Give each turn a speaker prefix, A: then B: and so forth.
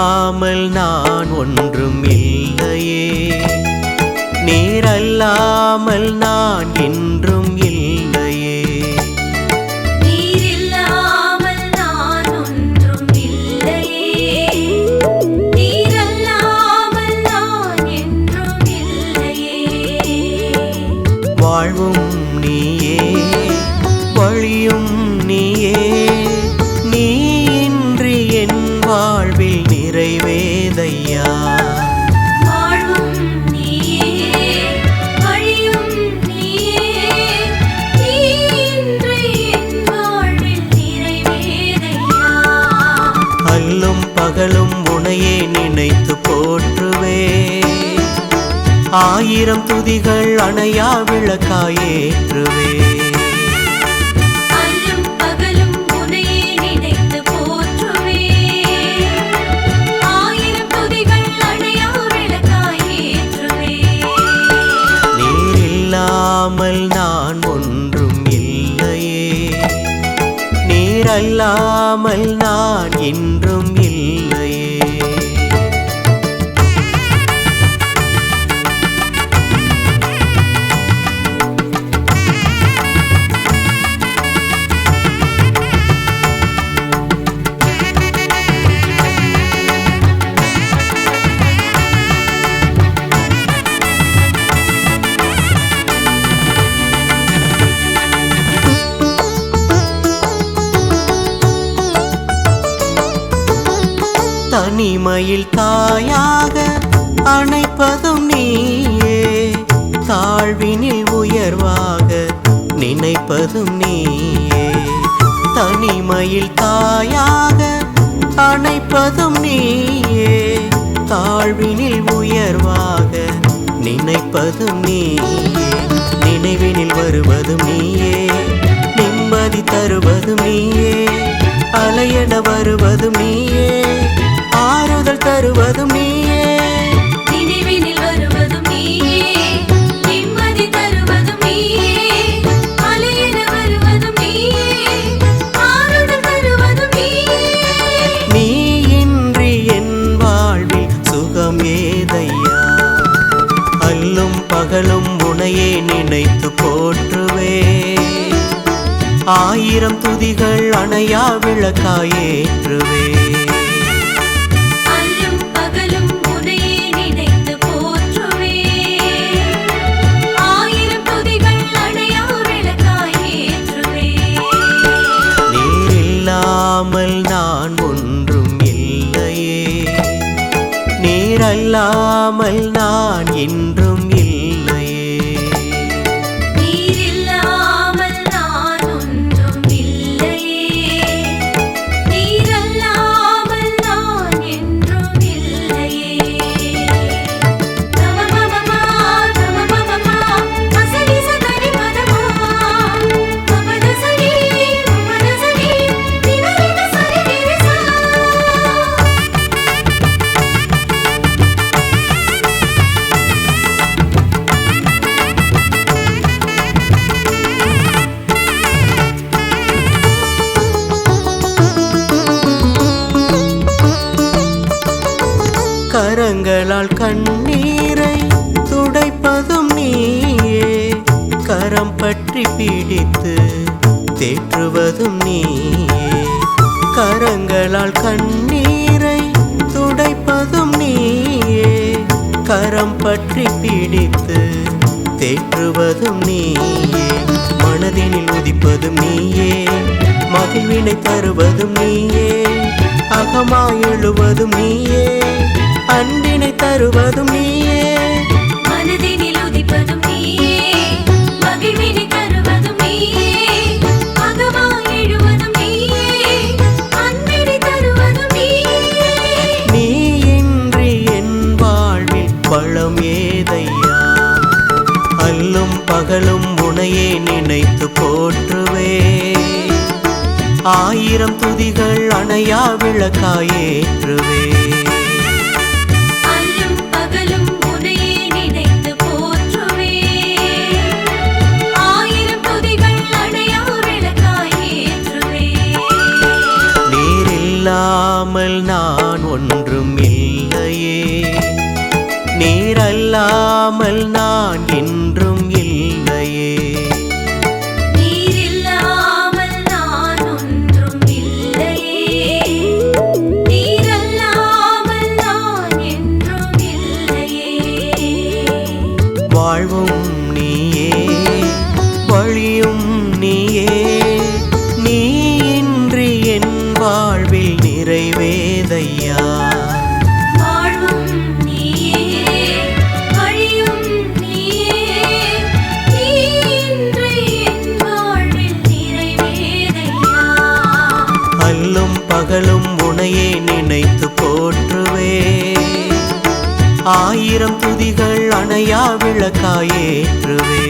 A: இல்லாமல் நான் ஒன்றும் இல்லையே, நீரல்லாமல் நான் என்றும் இல்லையே.
B: நீரில்லாமல் நான் ஒன்றும் இல்லையே, நீரல்லாமல் நான் என்றும் இல்லையே.
A: வாழ்வும் நீயே, வழியும் நீயே, நீ இன்றி என் வாழ்வில் நிறைவேதையா.
B: வாழ்வும் நீயே, வழியும் நீயே, நீ இன்றி என் வாழ்வில் நிறைவேதையா.
A: அல்லும் பகலும் உனையே நினைத்து போற்றுவே, ஆயிரம் துதிகள் அணையா விளக்காயேற்றுவே.
B: அல்லும் பகலும் உன்னையே நினைத்து போற்றுவே, ஆயிரம் துதிகள் அணையா விளக்காய் ஏற்றுவே.
A: நீரில்லாமல் நான் ஒன்றும் இல்லையே, நீரல்லாமல் நான் என்றும் இல்லையே. தனிமையில் தாயாக அணைப்பதும் நீயே, தாழ்வினில் உயர்வாக நினைப்பதும் நீயே. தனிமையில் தாயாக அணைப்பதும் நீயே, தாழ்வினில் உயர்வாக நினைப்பதும் நீயே. நினைவினில் வருவதும் நீயே, நிம்மதி தருவதும் நீயே, அலையென வருவதும் நீயே, ஆறுதல் தருவதும் நீயே.
B: நினைவினில் வருவதும் நீயே, நிம்மதி தருவதும் நீயே, அலையென வருவதும் நீயே, ஆறுதல் தருவதும் நீயே.
A: நீ இன்றி என் வாழ்வில் சுகம் ஏதையா. அல்லும் பகலும் உனையே நினைத்து போற்றுவே, ஆயிரம் துதிகள் அணையா விளக்காயேற்றுவே.
B: அல்லும் பகலும் உன்னையே நினைத்து போற்றுவே, ஆயிரம் துதிகள் அணையா விளக்காய் ஏற்றுவே.
A: நீரில்லாமல் நான் ஒன்றும் இல்லையே, நீரல்லாமல் நான் என்றும் இல்லையே.
B: நீரில்லாமல் நான் ஒன்றும் இல்லையே, நீரல்லாமல் நான் என்றும் இல்லையே. தமமமமா தமமமமா மசனி சகனி பதமா மமதசனி மமதசனி நினரின சரி நிரசா.
A: கரங்களால் கண்ணீரை துடைப்பதும் நீயே, கரம் பற்றி பிடித்து தேற்றுவதும் நீயே. கரங்களால் கண்ணீரை துடைப்பதும் நீயே, கரம் பற்றி பிடித்து தேற்றுவதும் நீயே. மனதினில் உதிப்பதும் நீயே, மகிழ்வினை தருவதும் நீயே, அகமாய் எழுவதும் நீயே, அன்பினை தருவதும் நீயே.
B: மனதினில் உதிப்பதும் நீயே, மகிழ்வினை தருவதும் நீயே, அகமாய் எழுவதும் நீயே, அன்பினை தருவதும் நீயே.
A: நீ இன்றி என் வாழ்வில் பழம் ஏதையா. அல்லும் பகலும் உனையே நினைத்து போற்றுவே, ஆயிரம் துதிகள் அணையா விளக்காயேற்றுவே.
B: அல்லும் பகலும் உன்னையே நினைத்து போற்றுவே, ஆயிரம் துதிகள் அணையா விளக்காய் ஏற்றுவே.
A: நீரில்லாமல் நான் ஒன்று ஒன்றும் இல்லையே. நீரல்லாமல் நான் என்றும் இல்லையே.
B: நீரில்லாமல் நான் ஒன்றும் இல்லையே. நீரல்லாமல் நான் என்றும் இல்லையே.
A: வாழ்வும் நீயே, வழியும் நீயே. நீ இன்றி என் வாழ்வில் நிறைவேதையா.
B: வாழ்வும் நீயே, வழியும் நீயே. நீ இன்று என் வாழ்வில் நிறைவேதையா.
A: அல்லும் பகலும் உனையே நினைத்து போற்றுவே. ஆயிரம் துதிகள் அணையா விளக்காயேற்றுவே.